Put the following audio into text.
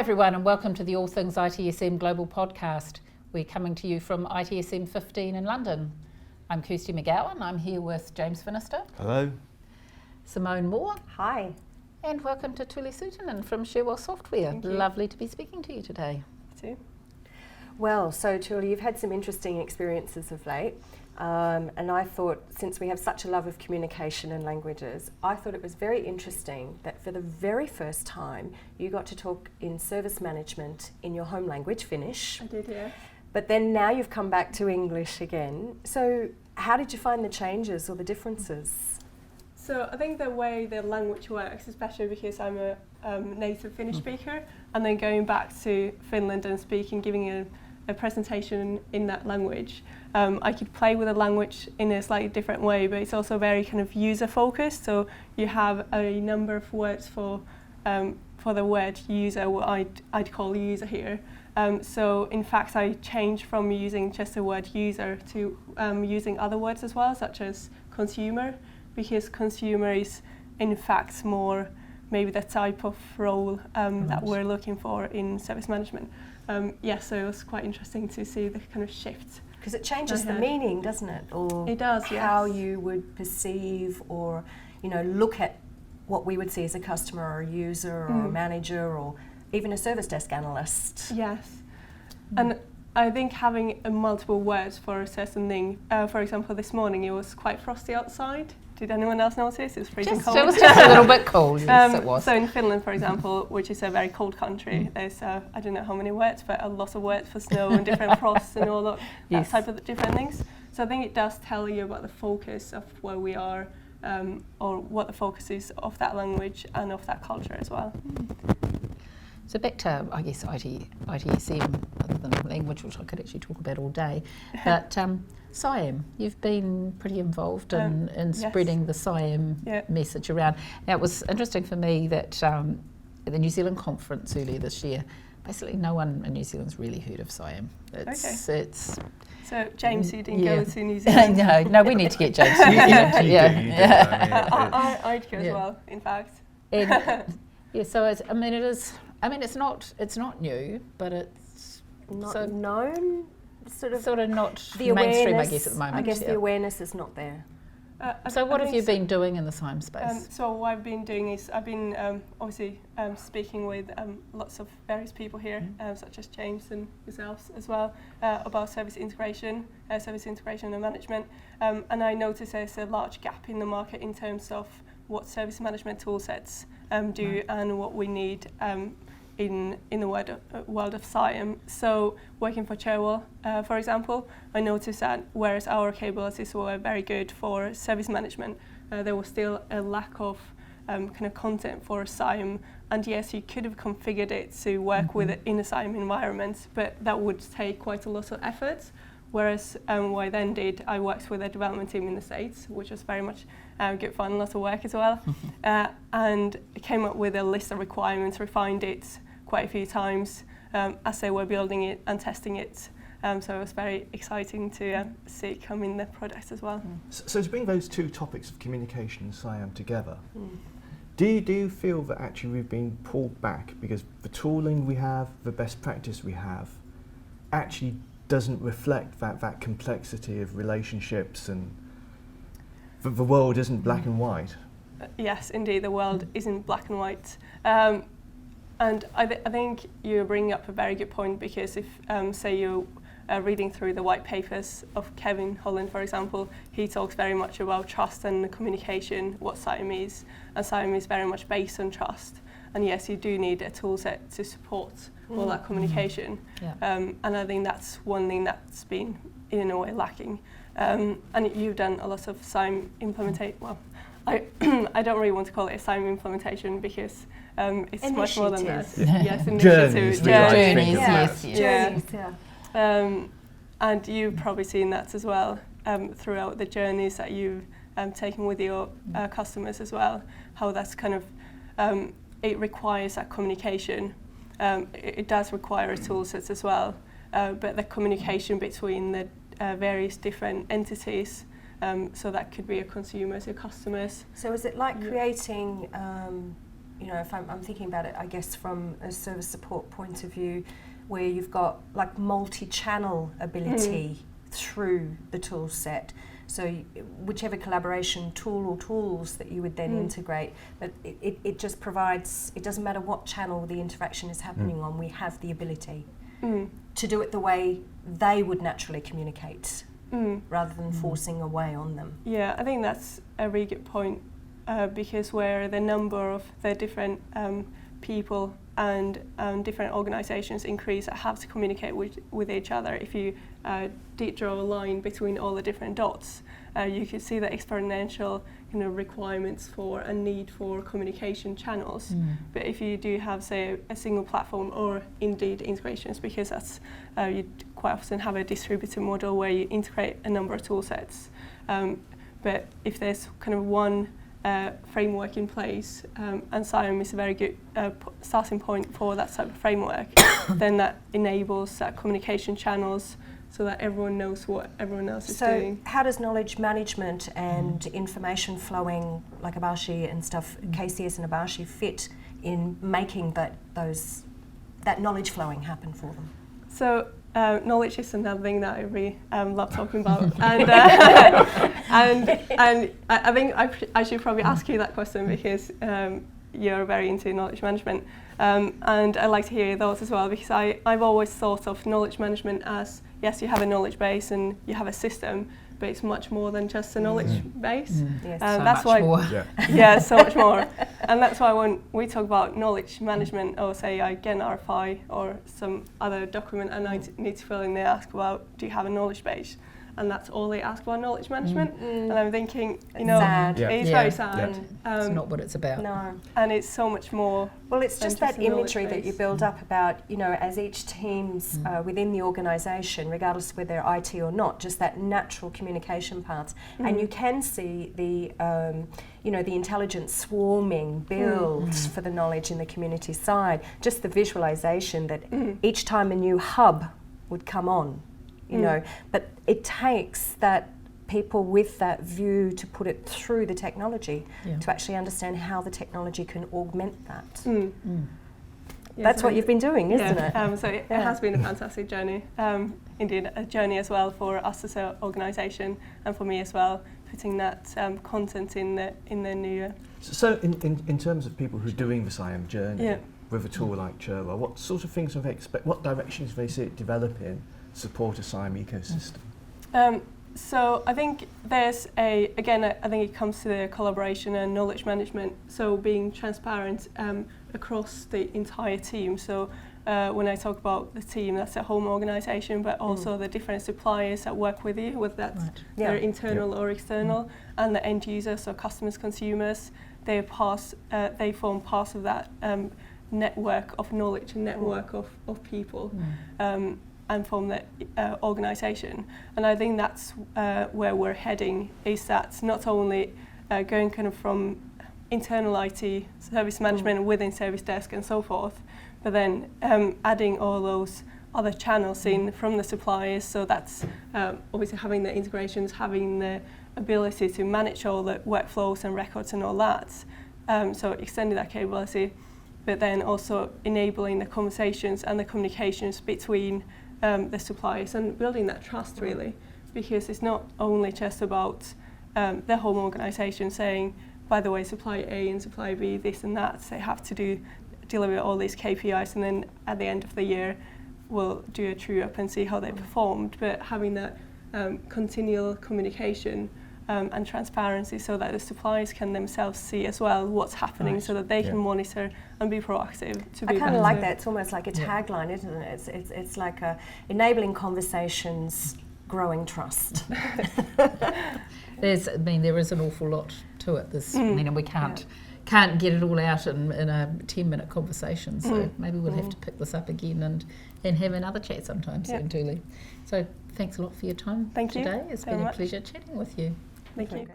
everyone, and welcome to the All Things ITSM Global Podcast. We're coming to you from ITSM 15 in London. I'm Kirsty McGowan. I'm here with James Finnister. Hello. Simone Moore. Hi. And welcome to Tuuli Sutinen from Sharewell Software. Lovely to be speaking to you today. Too. Well, so Tuuli, you've had some interesting experiences of late. And I thought, since we have such a love of communication and languages, I thought it was very interesting that for the very first time you got to talk in service management in your home language, Finnish. I did, yeah. But then now you've come back to English again. So how did you find the changes or the differences? So I think the way the language works, especially because I'm a native Finnish speaker, and then going back to Finland and giving a presentation in that language, I could play with the language in a slightly different way, but it's also very kind of user focused. So you have a number of words for the word user, what I'd call user here. So in fact, I changed from using just the word user to using other words as well, such as consumer, because consumer is in fact more maybe the type of role that we're looking for in service management. So it was quite interesting to see the kind of shift. Because it changes the meaning, doesn't it? Or it does, how you would perceive or, look at what we would see as a customer or a user or a manager or even a service desk analyst. Yes. And I think having multiple words for a certain thing, for example, this morning it was quite frosty outside. Did anyone else notice? It was freezing cold. It was just a little bit cold, yes, it was. So in Finland, for example, which is a very cold country, there's, I don't know how many words, but a lot of words for snow and different frosts and all that type of different things. So I think it does tell you about the focus of where we are, or what the focus is of that language and of that culture as well. So back to, I guess, ITSM, other than language, which I could actually talk about all day, but SIAM, you've been pretty involved in spreading the SIAM message around. Now, it was interesting for me that at the New Zealand conference earlier this year, basically no one in New Zealand's really heard of SIAM. So James, you didn't go to New Zealand? No, we need to get James to New Zealand. I'd go as well, in fact. And, so it's not new, but it's not known. Sort of not the mainstream, I guess, at the moment. I guess the awareness is not there. So what have you been doing in the SIAM space? So what I've been doing is I've been obviously speaking with lots of various people here, such as James and yourselves as well, about service integration and management. And I notice there's a large gap in the market in terms of what service management toolsets do and what we need in the world of SIAM. So working for Sharewell, for example, I noticed that whereas our capabilities were very good for service management, there was still a lack of kind of content for SIAM. And yes, you could have configured it to work with it in a SIAM environment, but that would take quite a lot of effort. Whereas what I then did, I worked with a development team in the States, which was very much good fun, a lot of work as well, and came up with a list of requirements, refined it quite a few times as they were building it and testing it. So it was very exciting to see it come in the product as well. So to bring those two topics of communication and SIAM together, do you feel that actually we've been pulled back because the tooling we have, the best practice we have, actually doesn't reflect that complexity of relationships, and the world isn't black and white? Yes, indeed, the world isn't black and white. And I think you're bringing up a very good point, because if, say, you're reading through the white papers of Kevin Holland, for example, he talks very much about trust and communication, what SIAM is, and SIAM is very much based on trust. And yes, you do need a tool set to support all that communication. And I think that's one thing that's been, in a way, lacking. And you've done a lot of SIAM implementation. Well, I don't really want to call it a SIAM implementation, because it's much more than that. Yes, Journeys, Journeys. And you've probably seen that as well throughout the journeys that you've taken with your customers as well, how that's kind of, it requires that communication. It does require a tool set as well, but the communication between the various different entities, so that could be your consumers, your customers. So is it like creating you know, if I'm thinking about it, I guess from a service support point of view, where you've got like multi-channel ability through the tool set. So whichever collaboration tool or tools that you would then integrate, but it just provides, it doesn't matter what channel the interaction is happening on, we have the ability to do it the way they would naturally communicate rather than forcing a way on them. Yeah, I think that's a really good point because where the number of the different people and different organisations increase that have to communicate with each other. If you did draw a line between all the different dots, you could see the exponential requirements for a need for communication channels. But if you do have, say, a single platform or indeed integrations, because that's you quite often have a distributed model where you integrate a number of tool sets. But if there's kind of one framework in place, and SIAM is a very good starting point for that type of framework, then that enables that communication channels so that everyone knows what everyone else is doing. So how does knowledge management and information flowing, like Abashi and stuff, KCS and Abashi, fit in making that knowledge flowing happen for them? So knowledge is another thing that I really love talking about, and I think I should probably ask you that question because you're very into knowledge management, and I'd like to hear your thoughts as well, because I've always thought of knowledge management as, yes, you have a knowledge base and you have a system, but it's much more than just a knowledge base. Yes. That's why, more. Yeah, so much more. And that's why when we talk about knowledge management, or say I get an RFI or some other document and I need to fill in, they ask about, do you have a knowledge base? And that's all they ask about knowledge management. And I'm thinking, sad. It's very sad. It's not what it's about. No. And it's so much more. Well, it's just that a knowledge imagery that you base. build up about, as each team's within the organisation, regardless of whether they're IT or not, just that natural communication paths. And you can see the, the intelligence swarming build for the knowledge in the community side. Just the visualisation that each time a new hub would come on, but it takes that people with that view to put it through the technology to actually understand how the technology can augment that. That's what you've been doing, isn't it? So it has been a fantastic journey. Indeed, a journey as well for us as an organisation, and for me as well, putting that content in the new year. So in terms of people who are doing the SIAM journey with a tool like Cherwell, what sort of things do they expect? What directions do they see it develop in? Support a SIAM ecosystem? So I think there's I think it comes to the collaboration and knowledge management, so being transparent across the entire team. So when I talk about the team, that's a home organisation, but also the different suppliers that work with you, whether that's they're internal or external, and the end users, so customers, consumers, they form part of that network of knowledge and network of people. And from the organisation. And I think that's where we're heading, is that not only going kind of from internal IT, service management within service desk and so forth, but then adding all those other channels in from the suppliers. So that's obviously having the integrations, having the ability to manage all the workflows and records and all that. So extending that capability, but then also enabling the conversations and the communications between the suppliers and building that trust, really, because it's not only just about the home organisation saying, by the way, supplier A and supplier B, this and that, they have to deliver all these KPIs, and then at the end of the year we'll do a true up and see how they performed, but having that continual communication and transparency so that the suppliers can themselves see as well what's happening, so that they can monitor and be proactive. I kind of like that. It's almost like a tagline, isn't it? It's like enabling conversations, growing trust. There is an awful lot to it. We can't get it all out in a 10-minute conversation. So maybe we'll have to pick this up again and have another chat sometime soon, Tuuli. So thanks a lot for your time today. It's been a pleasure chatting with you. Thank you.